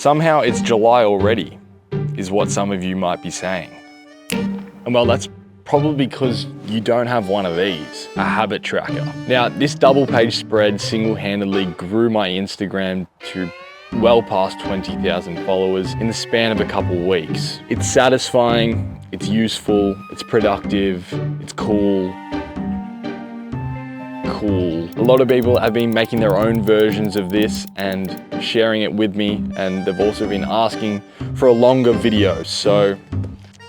Somehow it's July already, is what some of you might be saying. And well, that's probably because you don't have one of these, a habit tracker. Now, this double page spread single-handedly grew my Instagram to well past 20,000 followers in the span of a couple weeks. It's satisfying, it's useful, it's productive, it's cool. A lot of people have been making their own versions of this and sharing it with me, and they've also been asking for a longer video, so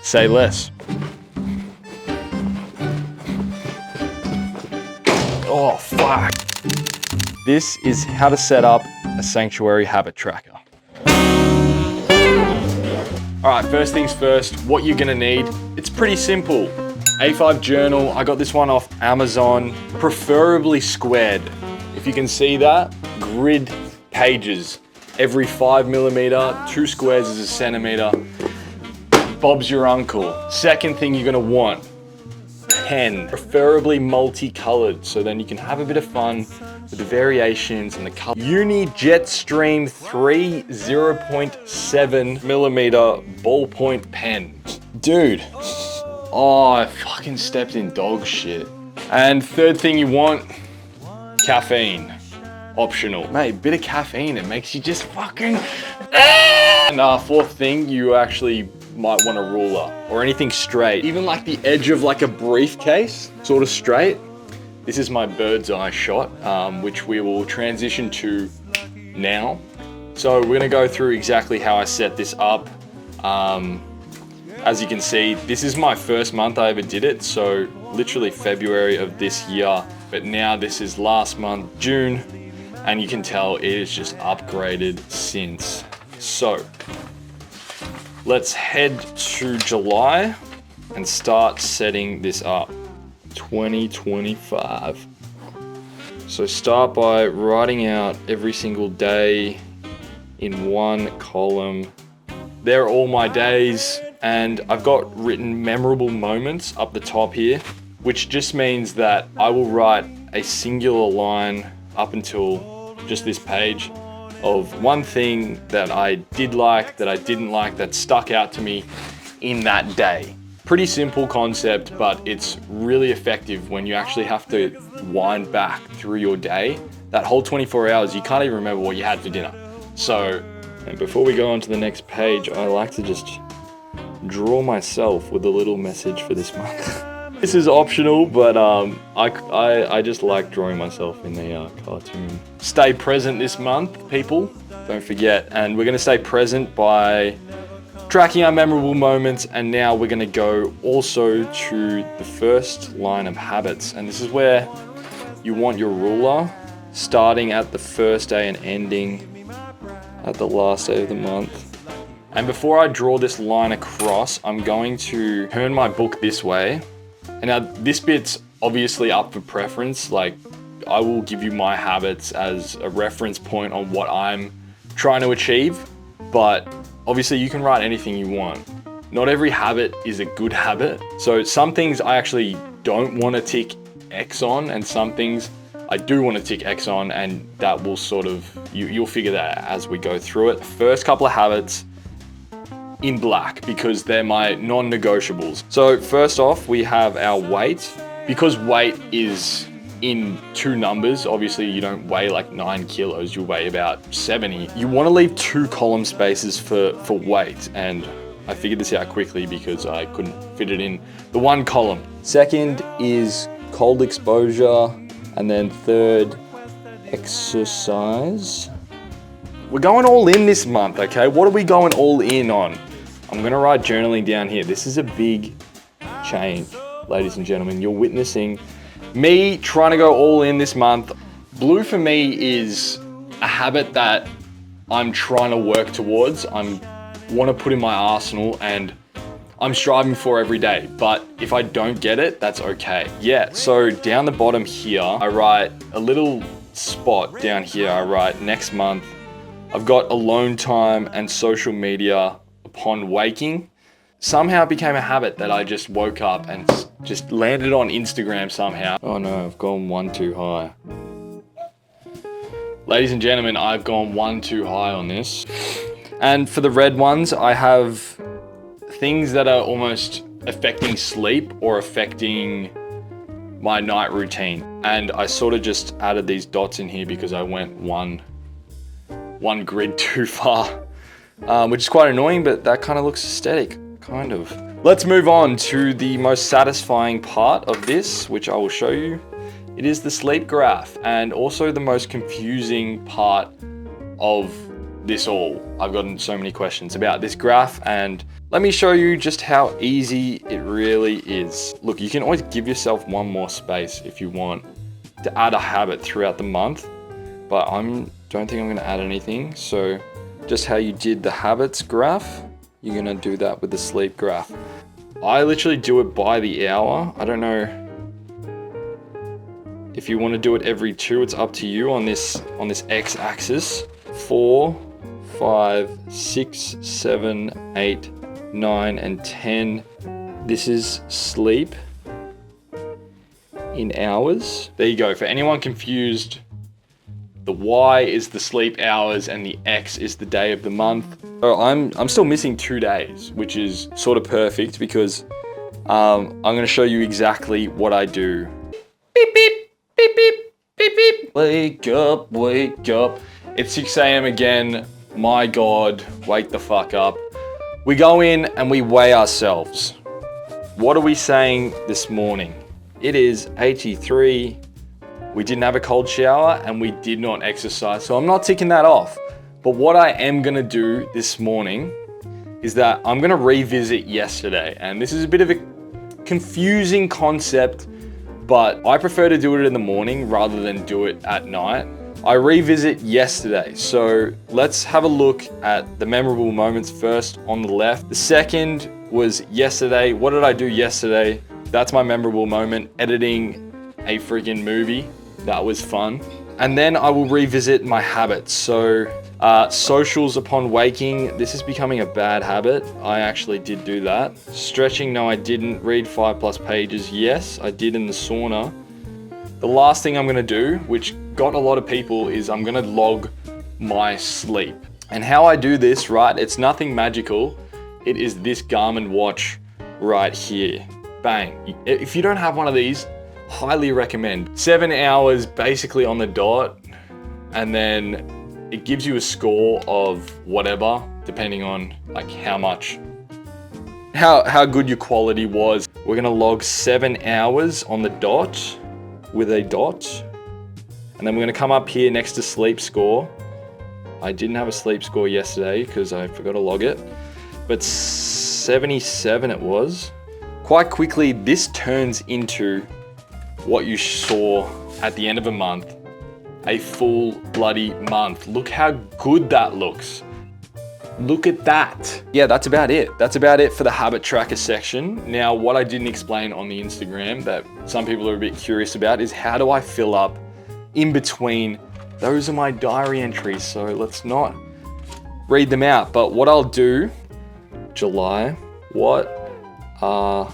say less. Oh, fuck. This is how to set up a Sanctuary habit tracker. All right, first things first, what you're gonna need, it's pretty simple. A5 journal, I got this one off Amazon, preferably squared. If you can see that, grid pages. Every 5mm, 2 squares is a centimeter. Bob's your uncle. Second thing you're gonna want, pen, preferably multicolored, so then you can have a bit of fun with the variations and the color. Uni Jetstream 3 0.7mm ballpoint pen. Dude, oh, I fucking stepped in dog shit. And third thing you want, caffeine. Optional. Mate, bit of caffeine, it makes you just fucking... And fourth thing, you actually might want a ruler or anything straight. Even like the edge of like a briefcase, sort of straight. This is my bird's eye shot, which we will transition to now. So we're gonna go through exactly how I set this up. As you can see, this is my first month I ever did it, so literally February of this year, but now this is last month, June, and you can tell it is just upgraded since. So, let's head to July and start setting this up. 2025. So start by writing out every single day in one column. There are all my days, and I've got written memorable moments up the top here, which just means that I will write a singular line up until just this page of one thing that I did like, that I didn't like, that stuck out to me in that day. Pretty simple concept, but it's really effective when you actually have to wind back through your day. That whole 24 hours, you can't even remember what you had for dinner. So, and before we go on to the next page, I like to just draw myself with a little message for this month. This is optional, but I just like drawing myself in the cartoon. Stay present this month, people. Don't forget. And we're gonna stay present by tracking our memorable moments, and now we're gonna go also to the first line of habits. And this is where you want your ruler, starting at the first day and ending at the last day of the month. And before I draw this line across, I'm going to turn my book this way. And now this bit's obviously up for preference. Like, I will give you my habits as a reference point on what I'm trying to achieve, but obviously you can write anything you want. Not every habit is a good habit. So some things I actually don't want to tick X on, and some things I do want to tick X on, and that will sort of, you'll figure that out as we go through it. First couple of habits in black, because they're my non-negotiables. So first off, we have our weight. Because weight is in two numbers, obviously you don't weigh like 9 kilos, you weigh about 70. You want to leave 2 column spaces for weight, and I figured this out quickly because I couldn't fit it in the one column. Second is cold exposure, and then third, exercise. We're going all in this month, okay? What are we going all in on? I'm gonna write journaling down here. This is a big change, ladies and gentlemen. You're witnessing me trying to go all in this month. Blue for me is a habit that I'm trying to work towards. I want to put in my arsenal, and I'm striving for every day. But if I don't get it, that's okay. Yeah, so down the bottom here, I write a little spot down here. I write next month. I've got alone time and social media upon waking. Somehow it became a habit that I just woke up and just landed on Instagram somehow. Oh no, I've gone one too high. Ladies and gentlemen, I've gone one too high on this. And for the red ones, I have things that are almost affecting sleep or affecting my night routine. And I sort of just added these dots in here because I went one grid too far, which is quite annoying, but that kind of looks aesthetic, kind of. Let's move on to the most satisfying part of this, which I will show you. It is the sleep graph, and also the most confusing part of this all. I've gotten so many questions about this graph, and let me show you just how easy it really is. Look, you can always give yourself one more space if you want to add a habit throughout the month, but don't think I'm gonna add anything. So just how you did the habits graph, you're gonna do that with the sleep graph. I literally do it by the hour. I don't know if you want to do it every 2, it's up to you on this x-axis. 4, 5, 6, 7, 8, 9, and 10. This is sleep in hours. There you go. For anyone confused, the Y is the sleep hours and the X is the day of the month. So I'm still missing 2 days, which is sort of perfect because I'm going to show you exactly what I do. Beep, beep, beep, beep, beep, beep. Wake up, wake up. It's 6 a.m. again. My God, wake the fuck up. We go in and we weigh ourselves. What are we saying this morning? It is 83. We didn't have a cold shower and we did not exercise, so I'm not ticking that off. But what I am gonna do this morning is that I'm gonna revisit yesterday. And this is a bit of a confusing concept, but I prefer to do it in the morning rather than do it at night. I revisit yesterday. So let's have a look at the memorable moments first on the left. The second was yesterday. What did I do yesterday? That's my memorable moment, editing a freaking movie. That was fun. And then I will revisit my habits. So socials upon waking. This is becoming a bad habit. I actually did do that. Stretching, no, I didn't. Read 5+ pages. Yes, I did in the sauna. The last thing I'm gonna do, which got a lot of people, is I'm gonna log my sleep. And how I do this, right, it's nothing magical. It is this Garmin watch right here. Bang. If you don't have one of these, highly recommend. 7 hours basically on the dot, and then it gives you a score of whatever, depending on like how good your quality was. We're gonna log 7 hours on the dot with a dot, and then we're gonna come up here next to sleep score. I didn't have a sleep score yesterday because I forgot to log it, but 77 it was. Quite quickly, this turns into what you saw at the end of a month, a full bloody month. Look how good that looks. Look at that. Yeah, that's about it. That's about it for the habit tracker section. Now, what I didn't explain on the Instagram that some people are a bit curious about is how do I fill up in between? Those are my diary entries, so let's not read them out. But what I'll do, July, what are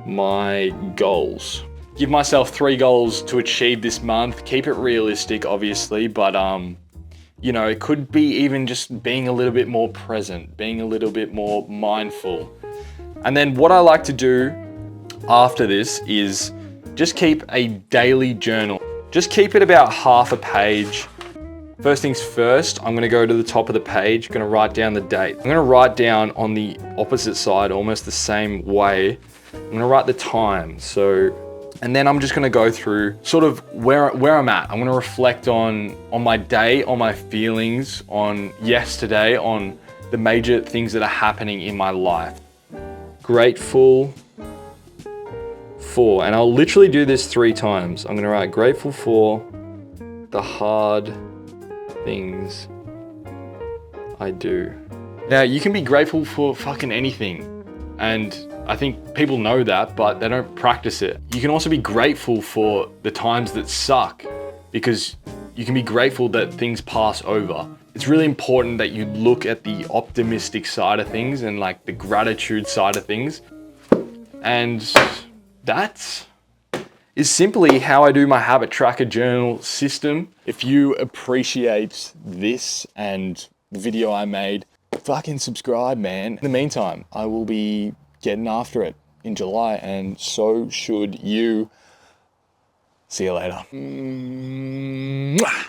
my goals? Give myself 3 goals to achieve this month. Keep it realistic, obviously, but you know, it could be even just being a little bit more present, being a little bit more mindful. And then what I like to do after this is just keep a daily journal. Just keep it about half a page. First things first, I'm gonna go to the top of the page, gonna write down the date. I'm gonna write down on the opposite side, almost the same way, I'm gonna write the time. And then I'm just gonna go through sort of where I'm at. I'm gonna reflect on my day, on my feelings, on yesterday, on the major things that are happening in my life. Grateful for, and I'll literally do this 3 times. I'm gonna write grateful for the hard things I do. Now, you can be grateful for fucking anything, and I think people know that, but they don't practice it. You can also be grateful for the times that suck, because you can be grateful that things pass over. It's really important that you look at the optimistic side of things and like the gratitude side of things. And that is simply how I do my habit tracker journal system. If you appreciate this and the video I made. Fucking subscribe, man. In the meantime, I will be getting after it in July, and so should you. See you later. Mwah.